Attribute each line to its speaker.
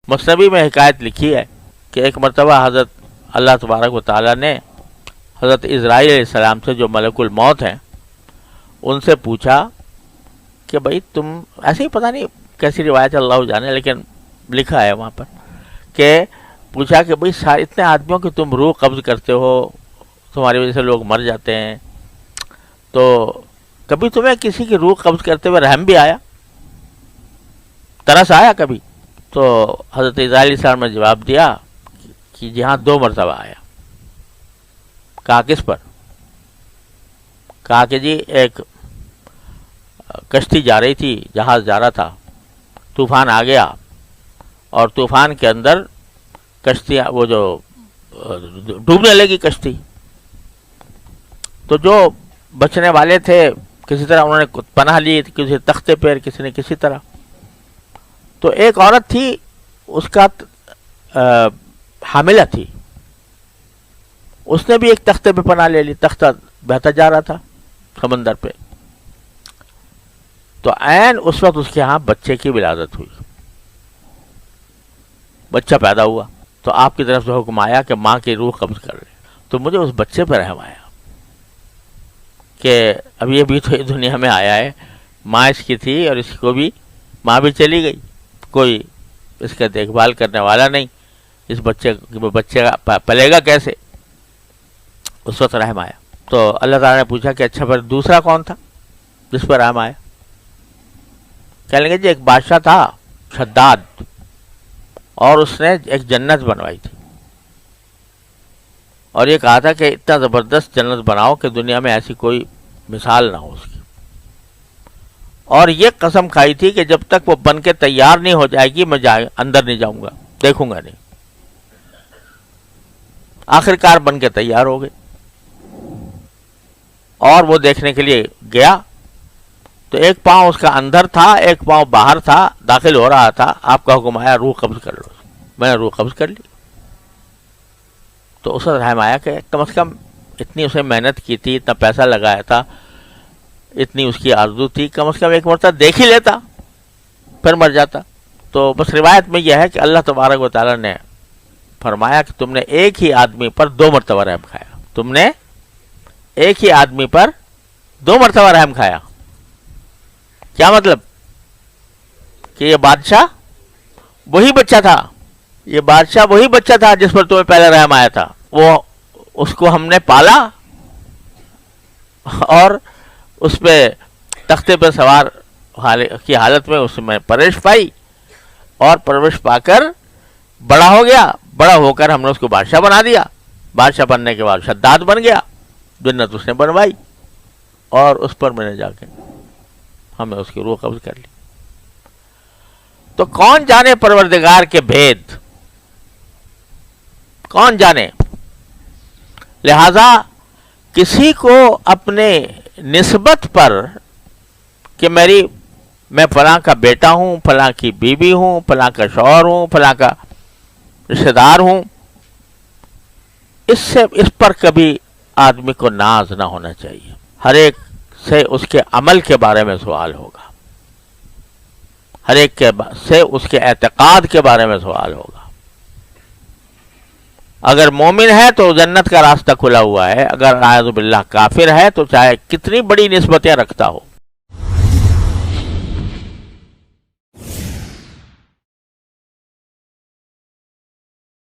Speaker 1: مصنوی میں حکایت لکھی ہے کہ ایک مرتبہ حضرت اللہ تبارک و تعالیٰ نے حضرت اسرائیل علیہ السلام سے، جو ملک الموت ہیں، ان سے پوچھا کہ بھائی تم، ایسے ہی پتہ نہیں کیسی روایت اللہ جانے، لیکن لکھا ہے وہاں پر کہ پوچھا کہ بھائی اتنے آدمیوں کی تم روح قبض کرتے ہو، تمہاری وجہ سے لوگ مر جاتے ہیں، تو کبھی تمہیں کسی کی روح قبض کرتے ہوئے رحم بھی آیا، ترس آیا کبھی؟ تو حضرت اسرائیل علیہ السلام نے جواب دیا کہ جی ہاں 2 مرتبہ آیا۔ کہا کس پر؟ کہا کہ جی ایک کشتی جا رہی تھی، جہاز جا رہا تھا، طوفان آ گیا، اور طوفان کے اندر کشتی، وہ جو ڈوبنے لگی کشتی، تو جو بچنے والے تھے کسی طرح انہوں نے پناہ لی، کسی تختے پر، کسی نے کسی طرح۔ تو ایک عورت تھی، اس کا حاملہ تھی، اس نے بھی ایک تختے پہ پناہ لے لی، تختہ بہتا جا رہا تھا سمندر پہ۔ تو عین اس وقت اس کے ہاں بچے کی ولادت ہوئی، بچہ پیدا ہوا، تو آپ کی طرف سے حکم آیا کہ ماں کی روح قبض کر لے۔ تو مجھے اس بچے پہ رحم آیا کہ اب یہ بھی تو اس دنیا میں آیا ہے، ماں اس کی تھی اور اس کو بھی، ماں بھی چلی گئی، کوئی اس کا دیکھ بھال کرنے والا نہیں، اس بچے کا پلے گا کیسے؟ اس وقت رحم آیا۔ تو اللہ تعالیٰ نے پوچھا کہ اچھا پھر دوسرا کون تھا جس پر رحم آیا؟ کہنے لگے جی ایک بادشاہ تھا شداد، اور اس نے ایک جنت بنوائی تھی، اور یہ کہا تھا کہ اتنا زبردست جنت بناؤ کہ دنیا میں ایسی کوئی مثال نہ ہو اس کی، اور یہ قسم کھائی تھی کہ جب تک وہ بن کے تیار نہیں ہو جائے گی میں اندر نہیں جاؤں گا، دیکھوں گا نہیں۔ آخرکار بن کے تیار ہو گئے، اور وہ دیکھنے کے لیے گیا تو ایک پاؤں اس کا اندر تھا، ایک پاؤں باہر تھا، داخل ہو رہا تھا، آپ کا حکم آیا روح قبض کر لو، میں نے روح قبض کر لی۔ تو اس وقت رحم آیا کہ کم از کم اتنی اسے محنت کی تھی، اتنا پیسہ لگایا تھا، اتنی اس کی آرزو تھی، کم از کم ایک مرتبہ دیکھ ہی لیتا، پھر مر جاتا۔ تو بس روایت میں یہ ہے کہ اللہ تبارک و تعالیٰ نے فرمایا کہ تم نے ایک ہی آدمی پر 2 مرتبہ رحم کھایا، تم نے ایک ہی آدمی پر 2 مرتبہ رحم کھایا۔ کیا مطلب؟ کہ یہ بادشاہ وہی بچہ تھا، یہ بادشاہ وہی بچہ تھا جس پر تمہیں پہلے رحم آیا تھا، وہ اس کو ہم نے پالا اور اس پہ تختے پہ سوار کی حالت میں اس میں پرورش پائی، اور پرورش پا کر بڑا ہو گیا، بڑا ہو کر ہم نے اس کو بادشاہ بنا دیا، بادشاہ بننے کے بعد شداد بن گیا، جنت اس نے بنوائی، اور اس پر میں نے جا کے ہمیں اس کی روح قبض کر لی۔ تو کون جانے پروردگار کے بھید، کون جانے؟ لہذا کسی کو اپنے نسبت پر کہ میں فلاں کا بیٹا ہوں، فلاں کی بیوی ہوں، فلاں کا شوہر ہوں، فلاں کا رشتہ دار ہوں، اس پر کبھی آدمی کو ناز نہ ہونا چاہیے۔ ہر ایک سے اس کے عمل کے بارے میں سوال ہوگا، ہر ایک سے اس کے اعتقاد کے بارے میں سوال ہوگا۔ اگر مومن ہے تو جنت کا راستہ کھلا ہوا ہے، اگر اعوذ باللہ کافر ہے تو چاہے کتنی بڑی نسبتیں رکھتا ہو،